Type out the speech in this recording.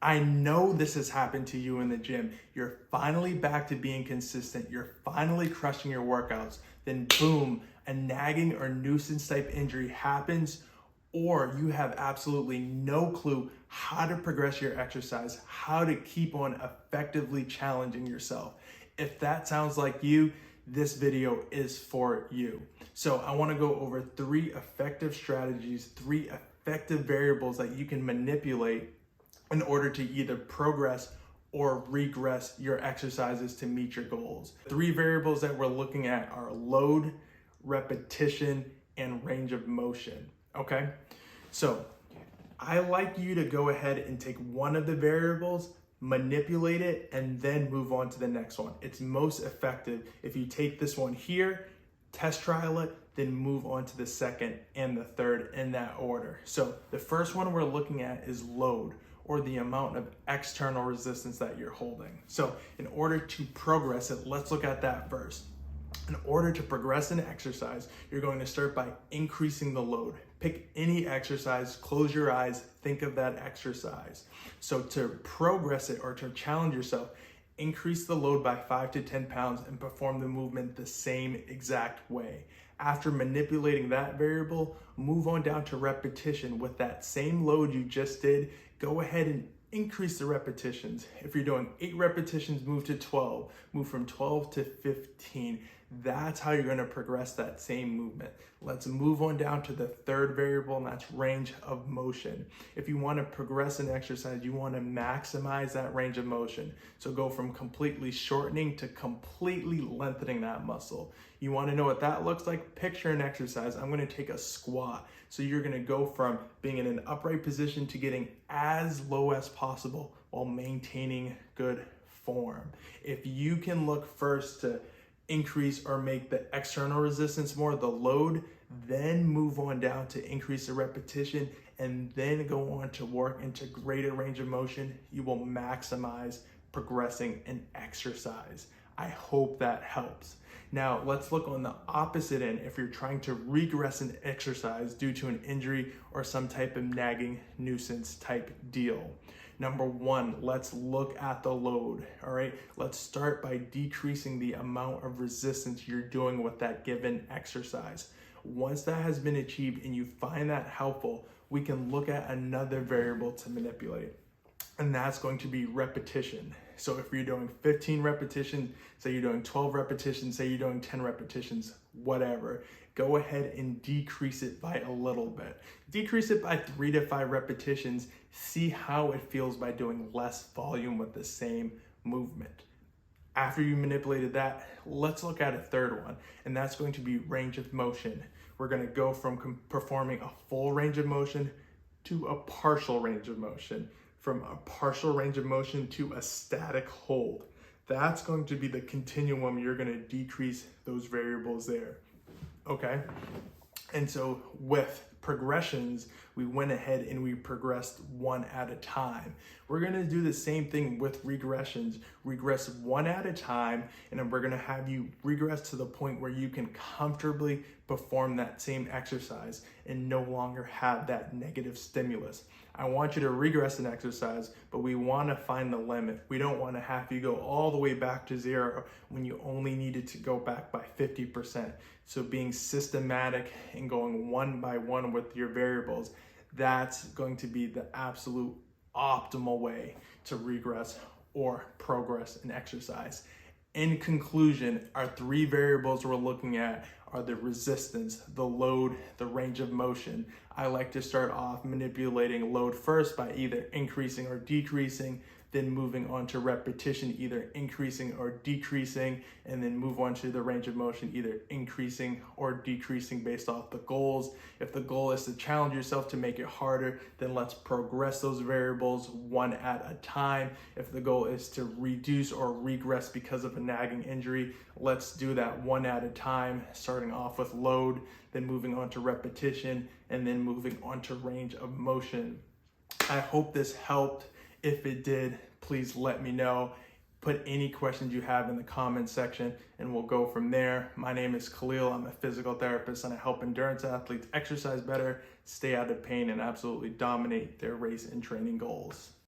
I know this has happened to you in the gym. You're finally back to being consistent. You're finally crushing your workouts. Then boom, a nagging or nuisance type injury happens, or you have absolutely no clue how to progress your exercise, how to keep on effectively challenging yourself. If that sounds like you, this video is for you. So I want to go over 3 effective strategies, 3 effective variables that you can manipulate in order to either progress or regress your exercises to meet your goals. 3 variables that we're looking at are load, repetition, and range of motion, okay? So I like you to go ahead and take one of the variables, manipulate it, and then move on to the next one. It's most effective if you take this one here, test trial it, then move on to the second and the third in that order. So the first one we're looking at is load, or the amount of external resistance that you're holding. So in order to progress it, let's look at that first. In order to progress an exercise, you're going to start by increasing the load. Pick any exercise, close your eyes, think of that exercise. So to progress it or to challenge yourself, increase the load by 5 to 10 pounds and perform the movement the same exact way. After manipulating that variable, move on down to repetition. With that same load you just did, go ahead and increase the repetitions. If you're doing 8 repetitions, move to 12. Move from 12 to 15. That's how you're going to progress that same movement. Let's move on down to the third variable, and that's range of motion. If you want to progress an exercise, you want to maximize that range of motion. So go from completely shortening to completely lengthening that muscle. You want to know what that looks like? Picture an exercise. I'm going to take a squat. So you're going to go from being in an upright position to getting as low as possible while maintaining good form. If you can look first to increase or make the external resistance more, the load, then move on down to increase the repetition, and then go on to work into greater range of motion, you will maximize progressing an exercise. I hope that helps. Now let's look on the opposite end. If you're trying to regress an exercise due to an injury or some type of nagging nuisance type deal. Number 1, let's look at the load, all right? Let's start by decreasing the amount of resistance you're doing with that given exercise. Once that has been achieved and you find that helpful, we can look at another variable to manipulate, and that's going to be repetition. So if you're doing 15 repetitions, say you're doing 12 repetitions, say you're doing 10 repetitions, whatever, go ahead and decrease it by a little bit. Decrease it by 3 to 5 repetitions. See how it feels by doing less volume with the same movement. After you manipulated that, let's look at a third one, and that's going to be range of motion. We're going to go from performing a full range of motion to a partial range of motion. From a partial range of motion to a static hold. That's going to be the continuum. You're going to decrease those variables there, okay? And so with progressions, we went ahead and we progressed one at a time. We're going to do the same thing with regressions. Regress one at a time, and then we're going to have you regress to the point where you can comfortably perform that same exercise and no longer have that negative stimulus. I want you to regress an exercise, but we want to find the limit. We don't want to have you go all the way back to 0 when you only needed to go back by 50%. So being systematic and going one by one with your variables, that's going to be the absolute optimal way to regress or progress an exercise. In conclusion, our 3 variables we're looking at are the resistance, the load, the range of motion. I like to start off manipulating load first by either increasing or decreasing, then moving on to repetition, either increasing or decreasing, and then move on to the range of motion, either increasing or decreasing based off the goals. If the goal is to challenge yourself to make it harder, then let's progress those variables one at a time. If the goal is to reduce or regress because of a nagging injury, let's do that one at a time, starting off with load, then moving on to repetition, and then moving on to range of motion. I hope this helped. If it did, please let me know. Put any questions you have in the comments section and we'll go from there. My name is Khaleel. I'm a physical therapist and I help endurance athletes exercise better, stay out of pain, and absolutely dominate their race and training goals.